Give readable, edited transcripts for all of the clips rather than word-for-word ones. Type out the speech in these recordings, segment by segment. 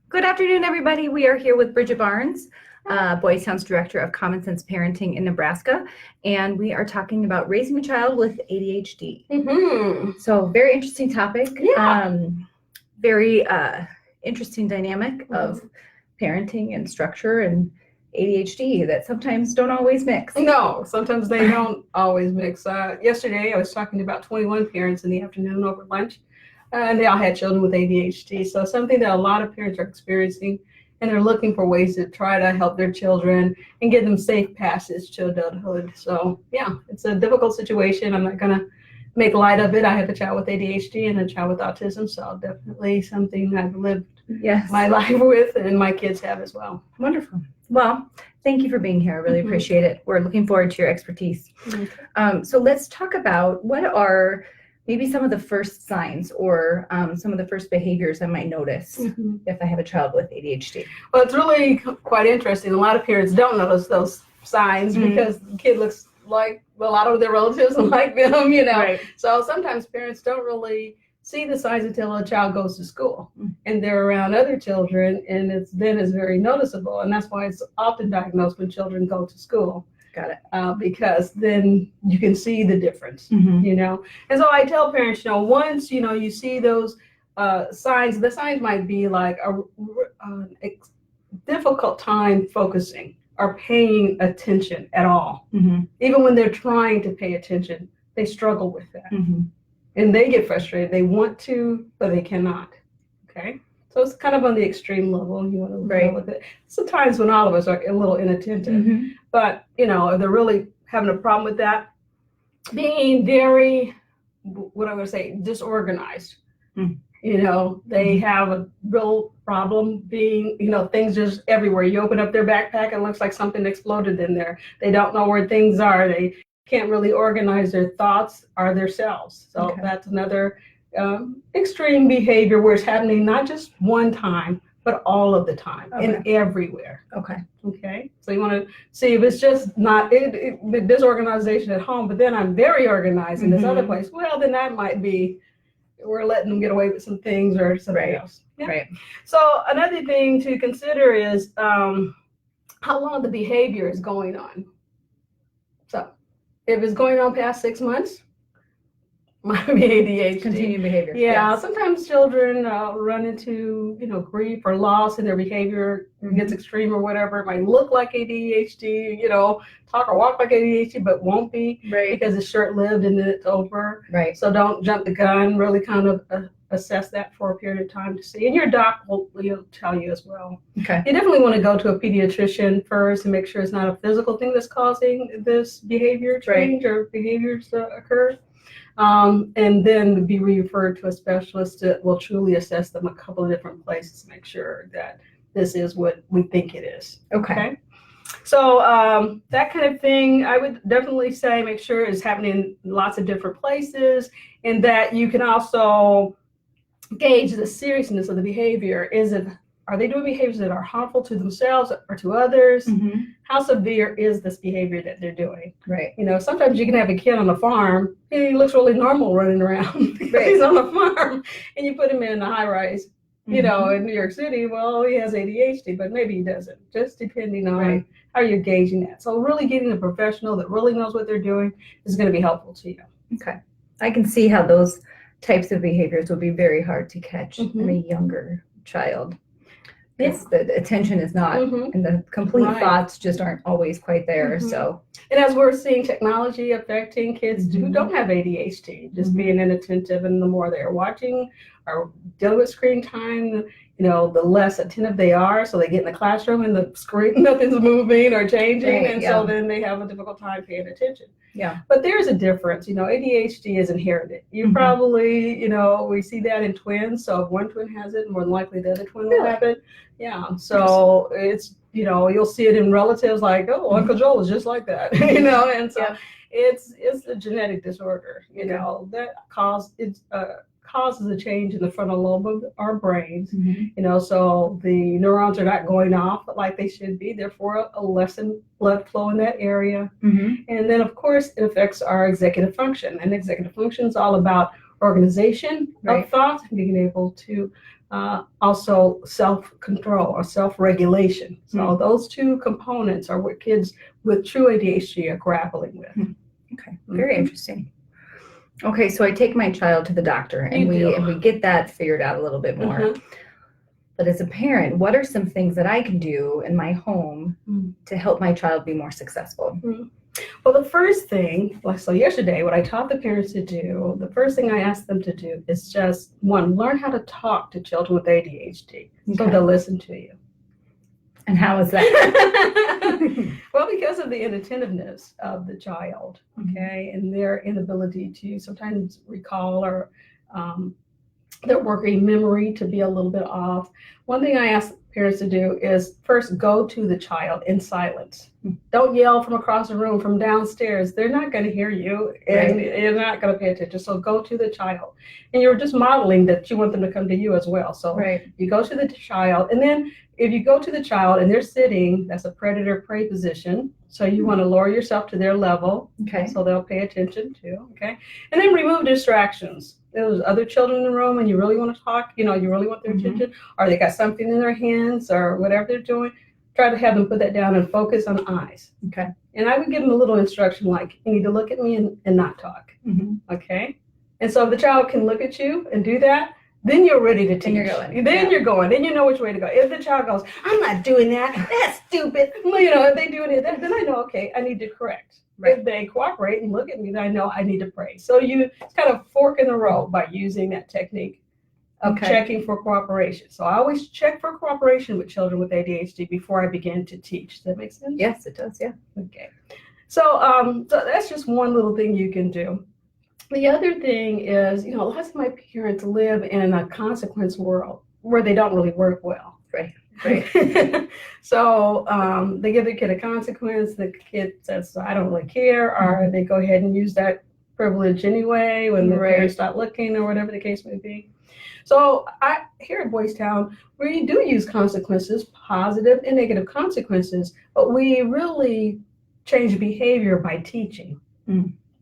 Good afternoon, everybody. We are here with Bridget Barnes, Boys Town's Director of Common Sense Parenting in Nebraska, and we are talking about raising a child with ADHD. So very interesting topic. Very interesting dynamic of parenting and structure and ADHD that sometimes don't always mix. No, sometimes they don't always mix. Yesterday, I was talking to about 21 parents in the afternoon over lunch, and they all had children with ADHD. So something that a lot of parents are experiencing, and they're looking for ways to try to help their children and give them safe passage to adulthood. So yeah, it's a difficult situation. I'm not going to make light of it. I have a child with ADHD and a child with autism, so definitely something I've lived my life with, and my kids have as well. Wonderful. Well, thank you for being here. I really appreciate it. We're looking forward to your expertise. So let's talk about what are maybe some of the first signs or some of the first behaviors I might notice if I have a child with ADHD. Well, it's really quite interesting. A lot of parents don't notice those signs because the kid looks like a lot of their relatives like them, you know. Right. So sometimes parents don't really see the signs until a child goes to school and they're around other children, and it's very noticeable, and that's why it's often diagnosed when children go to school. Got it. Because then you can see the difference, you know. And so I tell parents, you know, once you see those signs, the signs might be like a difficult time focusing or paying attention at all. Even when they're trying to pay attention, they struggle with that. And they get frustrated. They want to, but they cannot. Okay? So it's kind of on the extreme level. You want to deal with it. Sometimes when all of us are a little inattentive, but if they're really having a problem with that, being very, what I'm going to say, disorganized. They have a real problem being, things just everywhere. You open up their backpack, it looks like something exploded in there. They don't know where things are. They can't really organize their thoughts or their selves. So that's another extreme behavior where it's happening not just one time, but all of the time and everywhere. Okay. So you want to see if it's just not the disorganization at home, but then I'm very organized in this other place. Well, then that might be we're letting them get away with some things or something else. Yeah? So another thing to consider is how long the behavior is going on. So if it's going on past 6 months, might be ADHD. Continuing behavior. Yeah, sometimes children run into, grief or loss in their behavior, gets extreme or whatever. It might look like ADHD, talk or walk like ADHD, but won't be because it's short-lived and then it's over. So don't jump the gun, really kind of assess that for a period of time to see. And your doc will tell you as well. You definitely want to go to a pediatrician first and make sure it's not a physical thing that's causing this behavior change or behaviors to occur. And then be referred to a specialist that will truly assess them a couple of different places to make sure that this is what we think it is. Okay. So that kind of thing, I would definitely say make sure it's happening in lots of different places, and that you can also gauge the seriousness of the behavior. Are they doing behaviors that are harmful to themselves or to others? How severe is this behavior that they're doing? Sometimes you can have a kid on a farm, and he looks really normal running around because he's on the farm, and you put him in a high rise, in New York City. Well, he has ADHD, but maybe he doesn't, just depending on how you're gauging that. So really getting a professional that really knows what they're doing is going to be helpful to you. I can see how those types of behaviors would be very hard to catch in a younger child. The attention is not, and the complete thoughts just aren't always quite there. So, and as we're seeing technology affecting kids who don't have ADHD, just being inattentive, and the more they're watching or dealing with screen time, the less attentive they are. So they get in the classroom and the screen, nothing's moving or changing, so then they have a difficult time paying attention. But there's a difference. ADHD is inherited. You probably, we see that in twins. So if one twin has it, more than likely the other twin will have it. So it's, you'll see it in relatives like, oh, Uncle Joel is just like that, and so it's a genetic disorder, that causes a change in the frontal lobe of our brains, so the neurons are not going off like they should be, therefore a lessened blood flow in that area. And then, of course, it affects our executive function, and executive function is all about organization of thought, being able to also self-control or self-regulation. So those two components are what kids with true ADHD are grappling with. Okay, very interesting. Okay, so I take my child to the doctor and we get that figured out a little bit more. But as a parent, what are some things that I can do in my home to help my child be more successful? Well, the first thing, so yesterday, what I taught the parents to do, the first thing I asked them to do is just, one, learn how to talk to children with ADHD so they'll listen to you. And how is that? Well, because of the inattentiveness of the child, okay, and their inability to sometimes recall or their working memory to be a little bit off. One thing I ask parents to do is first go to the child in silence. Don't yell from across the room, from downstairs. They're not going to hear you, and you're not going to pay attention. So go to the child. And you're just modeling that you want them to come to you as well. So you go to the child, and then if you go to the child and they're sitting, that's a predator-prey position. So you want to lower yourself to their level, so they'll pay attention too, and then remove distractions. There's other children in the room and you really want to talk, you really want their attention, or they got something in their hands or whatever they're doing, try to have them put that down and focus on the eyes. And I would give them a little instruction like, you need to look at me and not talk, And so if the child can look at you and do that, then you're ready to teach. Then you're going. Then you know which way to go. If the child goes, I'm not doing that, that's stupid. If they do it, then I know, okay, I need to correct. If they cooperate and look at me, then I know I need to pray. So it's kind of fork in the road by using that technique of checking for cooperation. So I always check for cooperation with children with ADHD before I begin to teach. Does that make sense? Yes, it does, yeah. Okay. So that's just one little thing you can do. The other thing is, lots of my parents live in a consequence world where they don't really work well. Right. So they give the kid a consequence, the kid says, I don't really care, or they go ahead and use that privilege anyway when the parents start looking or whatever the case may be. So here at Boys Town, we do use consequences, positive and negative consequences, but we really change behavior by teaching.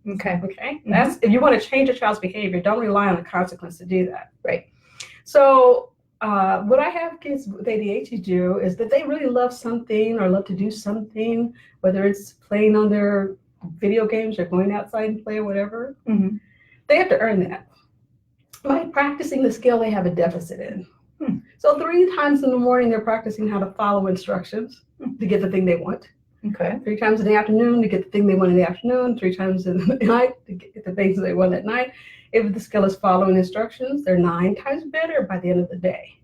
Okay. That's if you want to change a child's behavior, don't rely on the consequence to do that. So what I have kids with ADHD do is that they really love something or love to do something, whether it's playing on their video games or going outside and play or whatever. They have to earn that. By practicing the skill they have a deficit in. So 3 times in the morning, they're practicing how to follow instructions to get the thing they want. 3 times in the afternoon to get the thing they want in the afternoon, 3 times in the night to get the things they want at night. If the skill is following instructions, they're 9 times better by the end of the day.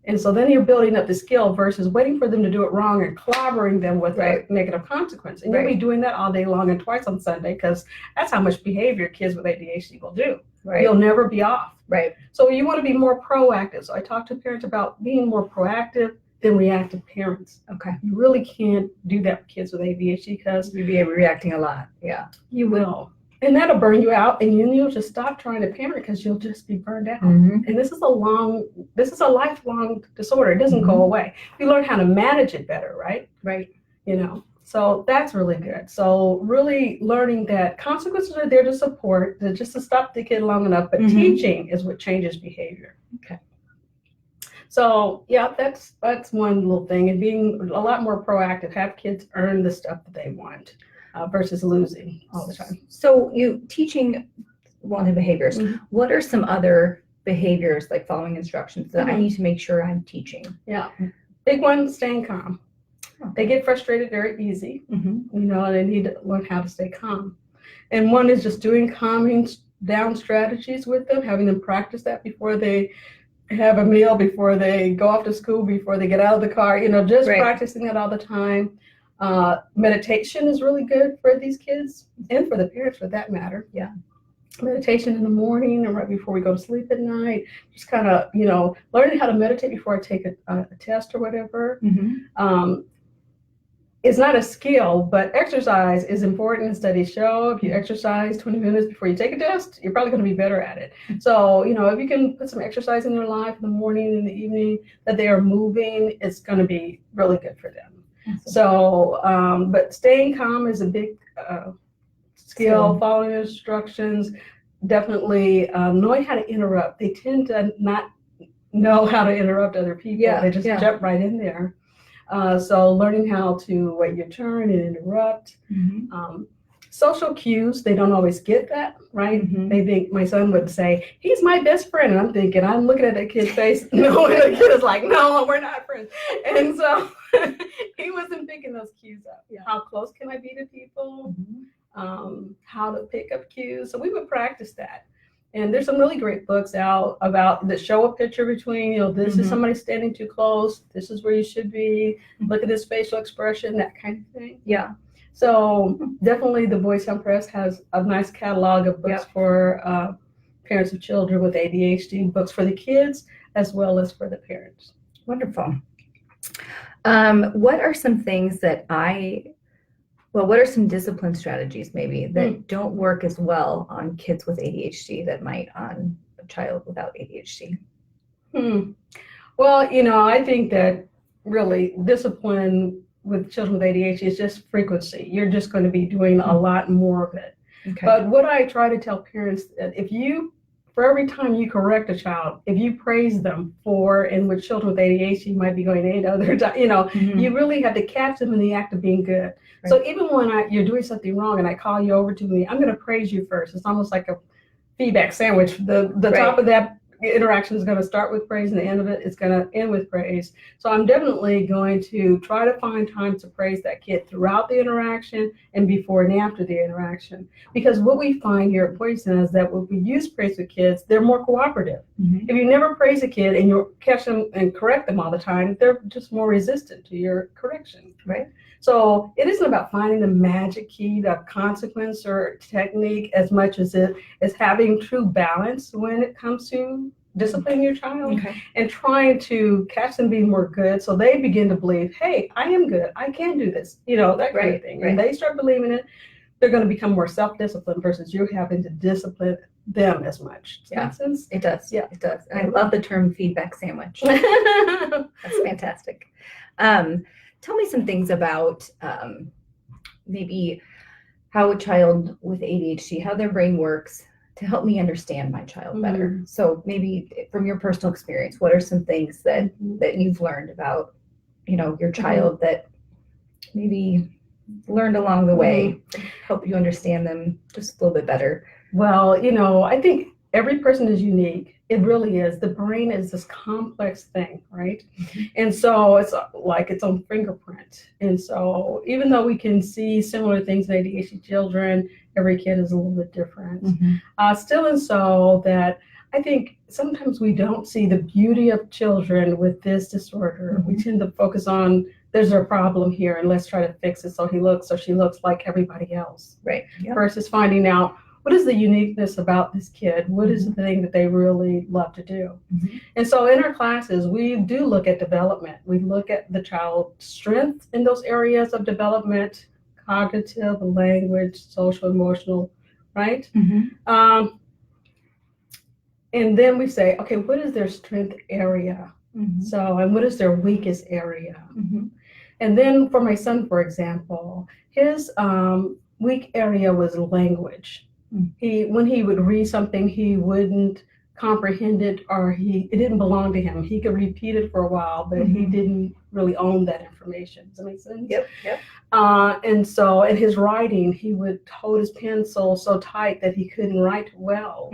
And so then you're building up the skill versus waiting for them to do it wrong and clobbering them with a negative consequence. And you'll be doing that all day long and twice on Sunday because that's how much behavior kids with ADHD will do. You'll never be off. So you want to be more proactive. So I talk to parents about being more proactive than reactive parents. You really can't do that with kids with ADHD because you'll be reacting a lot. You will. And that'll burn you out, and you'll just stop trying to parent because you'll just be burned out. And this is a lifelong disorder. It doesn't go away. You learn how to manage it better, right? So that's really good. So really learning that consequences are there to support, just to stop the kid long enough, but teaching is what changes behavior. So that's one little thing, and being a lot more proactive, have kids earn the stuff that they want. Versus losing all the time. So you teaching wanted behaviors. What are some other behaviors like following instructions that I need to make sure I'm teaching? Big one, staying calm. They get frustrated very easy, and they need to learn how to stay calm. And one is just doing calming down strategies with them, having them practice that before they have a meal, before they go off to school, before they get out of the car, just practicing that all the time. Meditation is really good for these kids and for the parents for that matter. Meditation in the morning and right before we go to sleep at night, just kind of, learning how to meditate before I take a test or whatever. It's not a skill, but exercise is important. Studies show if you exercise 20 minutes before you take a test, you're probably going to be better at it. So, if you can put some exercise in their life in the morning and the evening, that they are moving, it's going to be really good for them. So, but staying calm is a big skill, following instructions, definitely knowing how to interrupt. They tend to not know how to interrupt other people. Yeah, They just jump right in there. So learning how to wait your turn and interrupt. Social cues, they don't always get that, right? They think, my son would say, he's my best friend. And I'm looking at that kid's face, knowing the kid is like, no, we're not friends. And so he wasn't picking those cues up. How close can I be to people? How to pick up cues. So we would practice that. And there's some really great books out about that show a picture between, this is somebody standing too close. This is where you should be. Look at this facial expression, that kind of thing. Yeah. So definitely the Boys Town Press has a nice catalog of books for parents of children with ADHD, books for the kids as well as for the parents. Wonderful. What are some things what are some discipline strategies maybe that don't work as well on kids with ADHD that might on a child without ADHD? Well, I think that really discipline with children with ADHD is just frequency. You're just going to be doing a lot more of it. But what I try to tell parents, that for every time you correct a child, if you praise them and with children with ADHD, you might be going 8 other times, you really have to catch them in the act of being good. Right. So even when you're doing something wrong and I call you over to me, I'm going to praise you first. It's almost like a feedback sandwich. The top of that interaction is going to start with praise and the end of it is going to end with praise. So I'm definitely going to try to find time to praise that kid throughout the interaction and before and after the interaction. Because what we find here at Boys Town is that when we use praise with kids, they're more cooperative. If you never praise a kid and you catch them and correct them all the time, they're just more resistant to your correction. Right. So it isn't about finding the magic key, the consequence or technique, as much as it is having true balance when it comes to disciplining your child and trying to catch them being more good, so they begin to believe, hey, I am good, I can do this, that kind of thing. And they start believing it, they're going to become more self-disciplined versus you having to discipline them as much. Does that make sense? It does. Yeah, it does. And I love the term feedback sandwich. That's fantastic. Tell me some things about maybe how a child with ADHD, how their brain works, to help me understand my child better. So maybe from your personal experience, what are some things that you've learned about, your child that maybe learned along the way, help you understand them just a little bit better? Well, I think every person is unique. It really is. The brain is this complex thing, right? And so it's like its own fingerprint. And so even though we can see similar things in ADHD children, every kid is a little bit different. Still and so that I think sometimes we don't see the beauty of children with this disorder. We tend to focus on, there's a problem here and let's try to fix it so he looks or she looks like everybody else. Right. Versus finding out, what is the uniqueness about this kid? What is the thing that they really love to do? And so in our classes, we do look at development. We look at the child's strength in those areas of development, cognitive, language, social, emotional, right? And then we say, okay, what is their strength area? And what is their weakest area? And then for my son, for example, his weak area was language. When he would read something, he wouldn't comprehend it, or it didn't belong to him. He could repeat it for a while, but he didn't really own that information. Does that make sense? Yep. And so in his writing, he would hold his pencil so tight that he couldn't write well,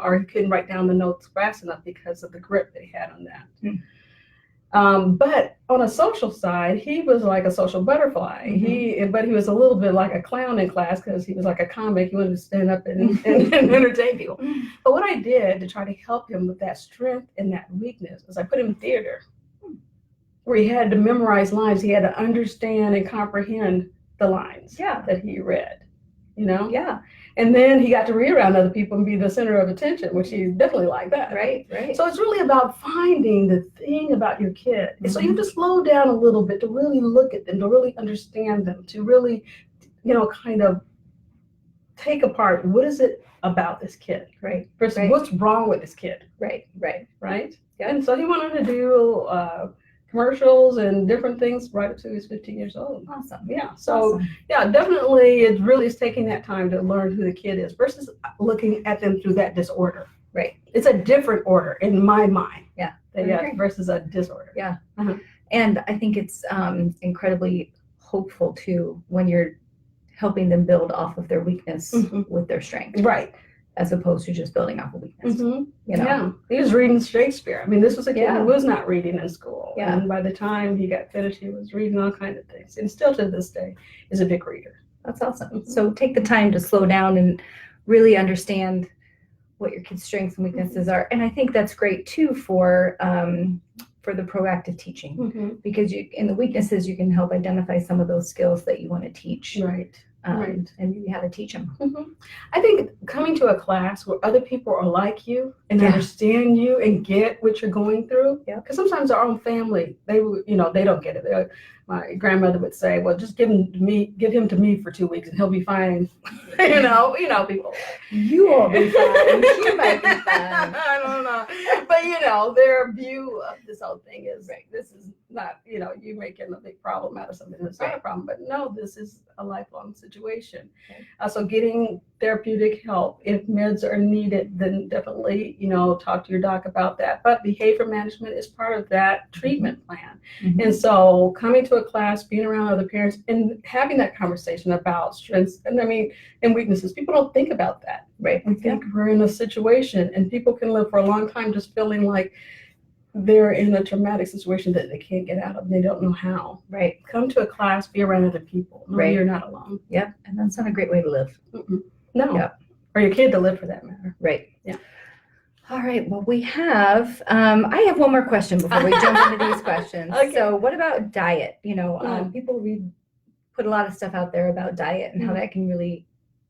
or he couldn't write down the notes fast enough because of the grip that he had on that. But on a social side, he was like a social butterfly. But he was a little bit like a clown in class because he was like a comic. He wanted to stand up and entertain people. But what I did to try to help him with that strength and that weakness was I put him in theater, where he had to memorize lines. He had to understand and comprehend the lines that he read. And then he got to read around other people and be the center of attention, which he definitely liked that. Right. So it's really about finding the thing about your kid. And so you have to slow down a little bit to really look at them, to really understand them, to really, kind of take apart what is it about this kid, right? Versus what's wrong with this kid. Right. Yeah. And so he wanted to do commercials and different things right up to he's 15 years old. Awesome. Yeah. So definitely it really is taking that time to learn who the kid is versus looking at them through that disorder. Right. It's a different order in my mind. Yeah. Versus a disorder. Yeah. Uh-huh. And I think it's incredibly hopeful too when you're helping them build off of their weakness with their strength. Right. As opposed to just building off of weakness. You know? Yeah. He was reading Shakespeare. I mean, this was a kid who was not reading in school. Yeah. And by the time he got finished, he was reading all kinds of things. And still to this day is a big reader. That's awesome. So take the time to slow down and really understand what your kids' strengths and weaknesses are. And I think that's great too for the proactive teaching, because in the weaknesses, you can help identify some of those skills that you want to teach. Right. And maybe how to teach them. I think coming to a class where other people are like you and understand you and get what you're going through. Because sometimes our own family, they don't get it. My grandmother would say, "Well, just give him to me for 2 weeks, and he'll be fine." People. You will be fine. You might be fine. I don't know, but their view of this whole thing is this is not you making a big problem out of something that's not a problem. But no, this is a lifelong situation. So getting therapeutic help, if meds are needed, then definitely talk to your doc about that. But behavior management is part of that treatment plan. And so coming to a class, being around other parents, and having that conversation about strengths and weaknesses. People don't think about that. Right. We think we're in a situation, and people can live for a long time just feeling like they're in a traumatic situation that they can't get out of. They don't know how. Right. Come to a class, be around other people. No, you're not alone. Yep. And that's not a great way to live. No. Yep. Or your kid to live, for that matter. Right. Yeah. All right. Well, we have, I have one more question before we jump into these questions. Okay. So what about diet? People put a lot of stuff out there about diet and how that can really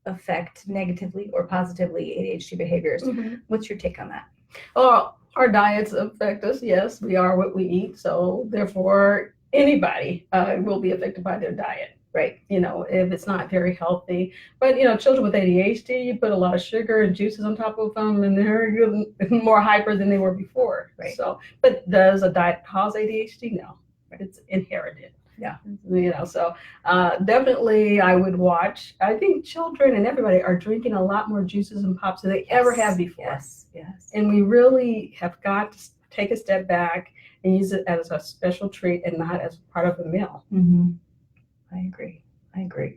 affect negatively or positively ADHD behaviors. What's your take on that? Well, our diets affect us. Yes, we are what we eat. So therefore, anybody will be affected by their diet. Right. If it's not very healthy. But, children with ADHD, you put a lot of sugar and juices on top of them, and they're more hyper than they were before. Right. So, but does a diet cause ADHD? No. It's inherited. Yeah. So definitely I would watch. I think children and everybody are drinking a lot more juices and pops than they ever have before. Yes. And we really have got to take a step back and use it as a special treat and not as part of a meal. I agree.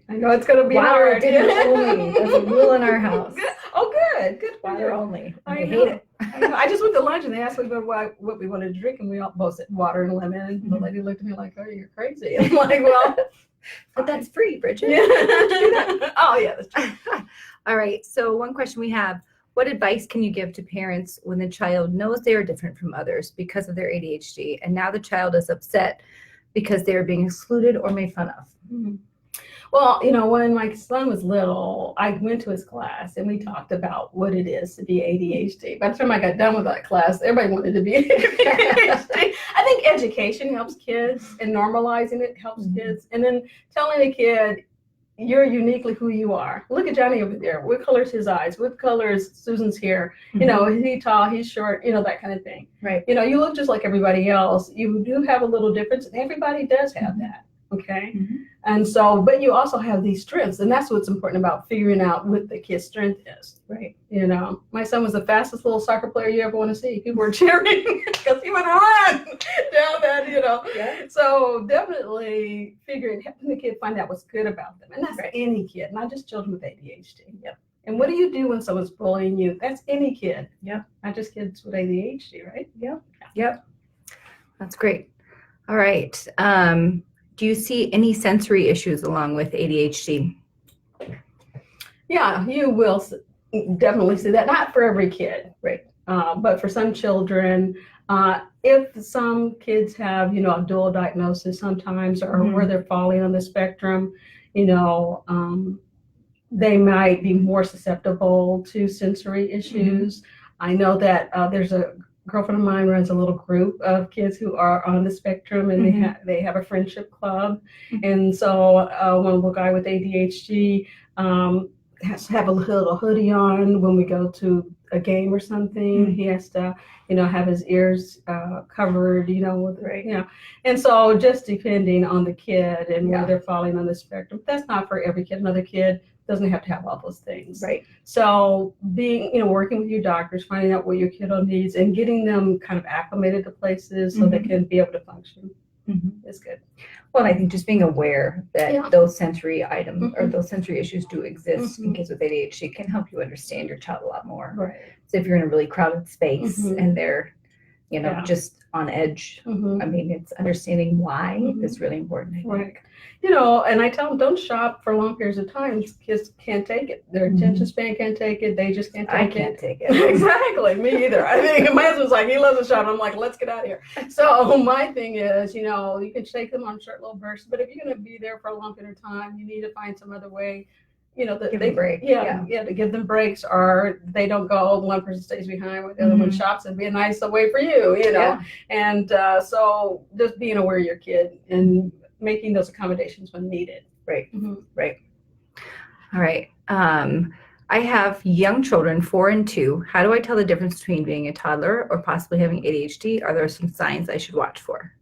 I know it's going to be hard. Only. There's a rule in our house. Oh, good. Water only. I hate it. I just went to lunch and they asked me what we wanted to drink, and we all both said water and lemon. And the lady looked at me like, "Oh, you're crazy." I'm like, "Well, but that's free, Bridget." Yeah. Oh, yeah, that's true. All right. So one question we have: what advice can you give to parents when the child knows they are different from others because of their ADHD, and now the child is upset because they are being excluded or made fun of? Well, when my son was little, I went to his class and we talked about what it is to be ADHD. By the time I got done with that class, everybody wanted to be ADHD. I think education helps kids, and normalizing it helps kids. And then telling a kid, you're uniquely who you are. Look at Johnny over there. What color's his eyes? What color's Susan's hair? He's tall, he's short, that kind of thing. Right. You look just like everybody else. You do have a little difference, and everybody does have that. Okay. And so, but you also have these strengths, and that's what's important about figuring out what the kid's strength is. Right. My son was the fastest little soccer player you ever want to see. People were cheering because he would run down that, Yeah. So definitely helping the kid find out what's good about them. And that's any kid, not just children with ADHD. Yep. And what do you do when someone's bullying you? That's any kid. Yep. Not just kids with ADHD, right? Yep. That's great. All right. Do you see any sensory issues along with ADHD? Yeah, you will definitely see that. Not for every kid, right? But for some children, if some kids have, a dual diagnosis sometimes, or where they're falling on the spectrum, they might be more susceptible to sensory issues. I know that there's a girlfriend of mine runs a little group of kids who are on the spectrum, and they have a friendship club. And so one little guy with ADHD has to have a little hoodie on when we go to a game or something. He has to, have his ears covered, And so just depending on the kid and where they're falling on the spectrum. That's not for every kid. Another kid, doesn't have to have all those things. Right. So working with your doctors, finding out what your kiddo needs and getting them kind of acclimated to places so they can be able to function is good. Well, I think just being aware that those sensory items or those sensory issues do exist in kids with ADHD can help you understand your child a lot more. Right. So if you're in a really crowded space and they're, just on edge, I mean, it's understanding why is really important, I think. Right. And I tell them, don't shop for long periods of time. Kids can't take it. Their attention span can't take it. They just can't take it. I can't take it. Exactly. Me either. I think my husband's like, he loves to shop. I'm like, let's get out of here. So my thing is, you can take them on short little bursts, but if you're going to be there for a long period of time, you need to find some other way, that give a break. To give them breaks, or they don't go, one person stays behind while the other one shops, and be a nice way for you, And so just being aware of your kid and making those accommodations when needed. Right. Right. All right. I have young children, 4 and 2. How do I tell the difference between being a toddler or possibly having ADHD? Are there some signs I should watch for?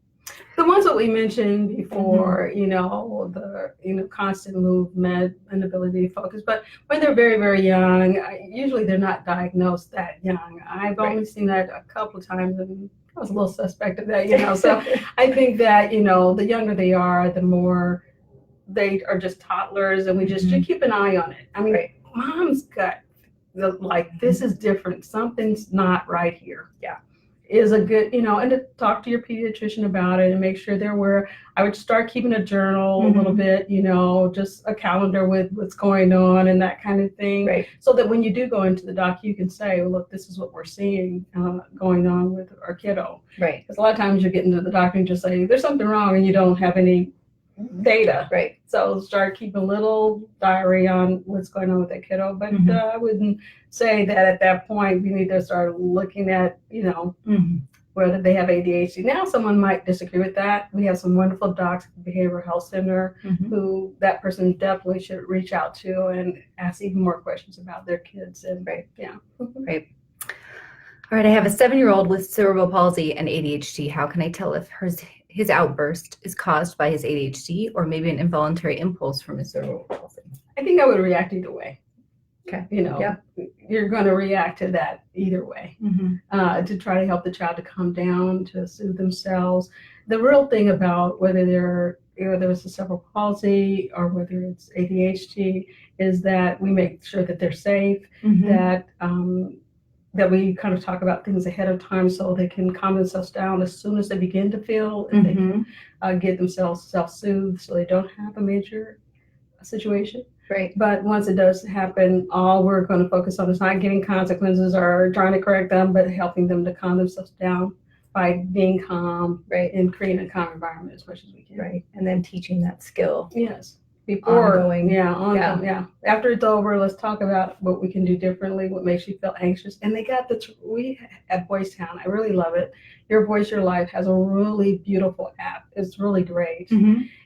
The ones that we mentioned before, the constant movement and ability to focus. But when they're very, very young, usually they're not diagnosed that young. I've only seen that a couple of times, and I was a little suspect of that, So I think that, the younger they are, the more they are just toddlers, and we just keep an eye on it. I mean, mom's gut, this is different. Something's not right here. Yeah. Is a good, and to talk to your pediatrician about it and make sure they're aware. I would start keeping a journal a little bit, just a calendar with what's going on and that kind of thing. Right. So that when you do go into the doc, you can say, well, look, this is what we're seeing going on with our kiddo. Right. Because a lot of times you get into the doctor and just say, there's something wrong, and you don't have any data. Right. So start keeping a little diary on what's going on with that kiddo. But I wouldn't say that at that point we need to start looking at, whether they have ADHD. Now someone might disagree with that. We have some wonderful docs at the Behavioral Health Center who that person definitely should reach out to and ask even more questions about their kids. And Right. All right, I have a 7-year-old with cerebral palsy and ADHD. How can I tell if his outburst is caused by his ADHD or maybe an involuntary impulse from his cerebral palsy? I think I would react either way. Okay. You're going to react to that either way to try to help the child to calm down, to soothe themselves. The real thing about whether there's a cerebral palsy or whether it's ADHD is that we make sure that they're safe, that we kind of talk about things ahead of time so they can calm themselves down as soon as they begin to feel, and they can get themselves self-soothed so they don't have a major situation. Right. But once it does happen, all we're going to focus on is not getting consequences or trying to correct them, but helping them to calm themselves down by being calm, and creating a calm environment as much as we can. Right. And then teaching that skill. Yes. Before ongoing. After it's over, let's talk about what we can do differently, what makes you feel anxious. And they got we at Boys Town, I really love it. Your Voice, Your Life has a really beautiful app. It's really great.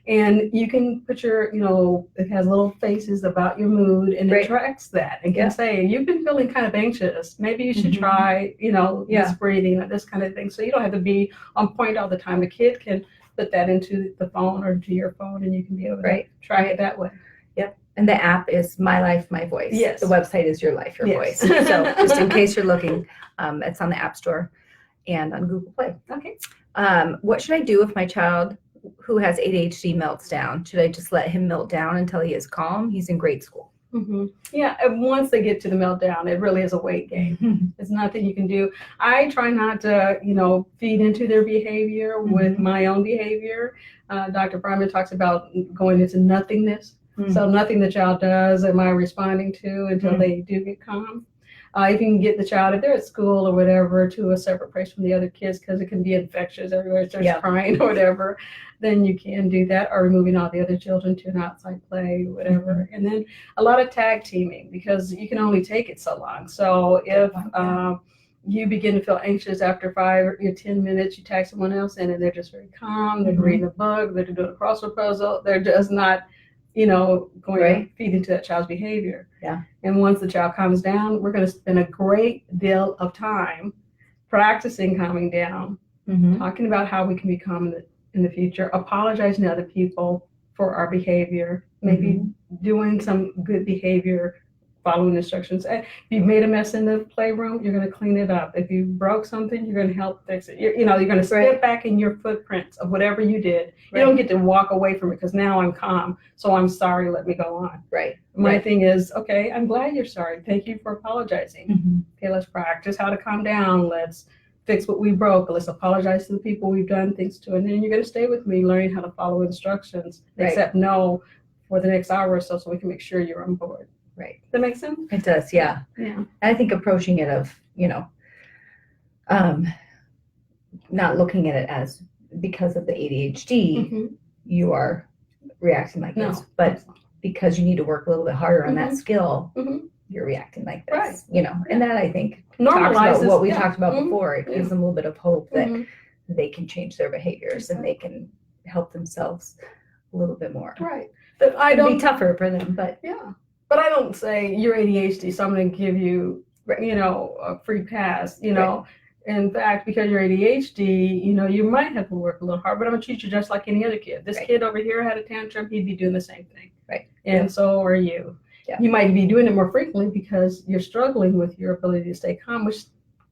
And you can put it has little faces about your mood, and it tracks that and can say, you've been feeling kind of anxious. Maybe you should try, this breathing or this kind of thing. So you don't have to be on point all the time. The kid can put that into the phone or to your phone, and you can be able to try it that way. Yep. And the app is My Life, My Voice. Yes. The website is Your Life, Your Voice. So just in case you're looking, it's on the App Store and on Google Play. Okay. What should I do if my child who has ADHD melts down? Should I just let him melt down until he is calm? He's in grade school. Yeah, and once they get to the meltdown, it really is a weight game. It's nothing you can do. I try not to, feed into their behavior with my own behavior. Dr. Bryman talks about going into nothingness. So nothing the child does am I responding to until they do get calm. If you can get the child, if they're at school or whatever, to a separate place from the other kids, because it can be infectious everywhere, there's crying or whatever, then you can do that, or removing all the other children to an outside play, whatever. And then a lot of tag teaming, because you can only take it so long. So if you begin to feel anxious after 5 or 10 minutes, you tag someone else in, and they're just very calm, they're reading a book, they're doing a crossword puzzle, they're just not going to feed into that child's behavior. Yeah. And once the child calms down, we're going to spend a great deal of time practicing calming down, talking about how we can be calm in the future, apologizing to other people for our behavior, maybe doing some good behavior, following instructions. If you made a mess in the playroom, you're going to clean it up. If you broke something, you're going to help fix it. You're going to step back in your footprints of whatever you did. You don't get to walk away from it because now I'm calm, so I'm sorry, let me go on. My thing is, okay, I'm glad you're sorry. Thank you for apologizing. Okay, let's practice how to calm down. Let's fix what we broke. Let's apologize to the people we've done things to. And then you're going to stay with me learning how to follow instructions, accept no for the next hour or so we can make sure you're on board. Does that make sense? It does, yeah. I think approaching it of, not looking at it as because of the ADHD, you are reacting like this, but because you need to work a little bit harder on that skill, you're reacting like this, and that I think normalizes what we talked about before. It gives them a little bit of hope that they can change their behaviors and they can help themselves a little bit more. But I don't be tougher for them, but But I don't say you're ADHD, so I'm going to give you, a free pass. In fact, because you're ADHD, you might have to work a little hard, but I'm going to treat you just like any other kid. This kid over here had a tantrum, he'd be doing the same thing. And so are you. You might be doing it more frequently because you're struggling with your ability to stay calm, which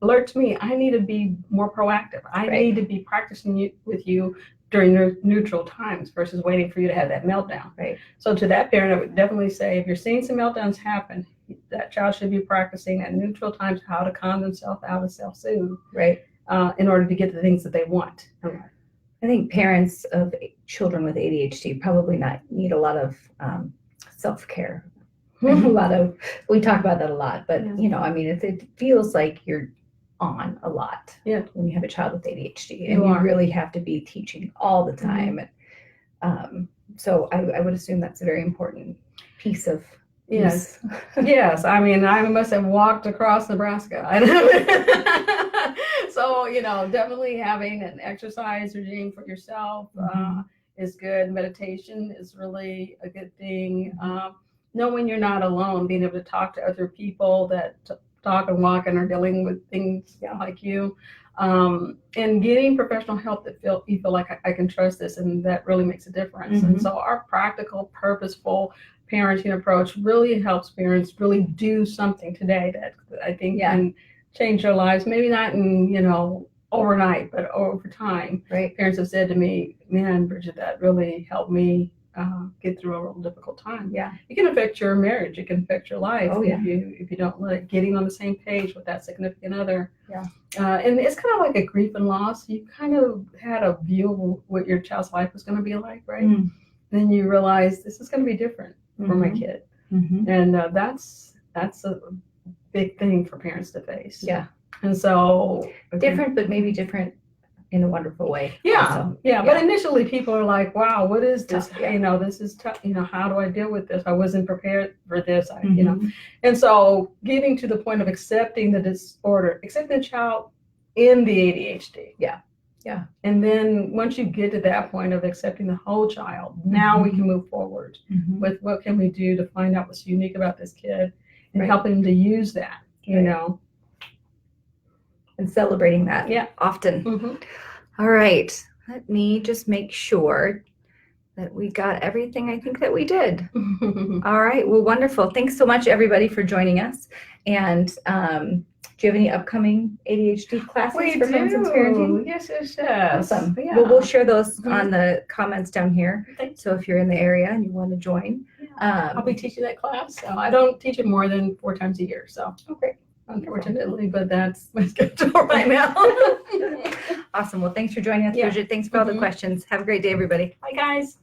alerts me I need to be more proactive. I need to be practicing with you during your neutral times versus waiting for you to have that meltdown. So to that parent, I would definitely say if you're seeing some meltdowns happen, that child should be practicing at neutral times how to calm themselves out and self-soothe in order to get the things that they want. I think parents of children with ADHD probably need a lot of self-care. We talk about that a lot, but it feels like you're on a lot when you have a child with ADHD, and you really have to be teaching all the time. So I would assume that's a very important piece of Yes. I must have walked across Nebraska. So definitely having an exercise regime for yourself is good. Meditation is really a good thing. Knowing you're not alone, being able to talk to other people that talk and walk and are dealing with things like you, and getting professional help that you feel like I can trust this, and that really makes a difference. And so our practical, purposeful parenting approach really helps parents really do something today that I think can change their lives. Maybe not in overnight, but over time. Parents have said to me, "Man, Bridget, that really helped me get through a real difficult time." It can affect your marriage. It can affect your life if you don't let getting on the same page with that significant other. And it's kind of like a grief and loss. You kind of had a view of what your child's life was going to be like, right? Then you realize this is going to be different for my kid, and that's a big thing for parents to face. And so different, but maybe different in a wonderful way. But initially people are like, wow, what is this? This is tough. How do I deal with this? I wasn't prepared for this. And so getting to the point of accepting the disorder, accepting the child in the ADHD. And then once you get to that point of accepting the whole child, now we can move forward with what can we do to find out what's unique about this kid and helping them to use that, and celebrating that often. All right, let me just make sure that we got everything I think that we did. All right, well, wonderful. Thanks so much, everybody, for joining us. And do you have any upcoming ADHD classes for Common-Sense Parenting? Yes. Awesome. Well, we'll share those on the comments down here. So if you're in the area and you want to join. I'll be teaching that class. So I don't teach it more than 4 times a year. So unfortunately, but that's my schedule right now. Awesome. Well, thanks for joining us, Bridget. Thanks for all the questions. Have a great day, everybody. Bye, guys.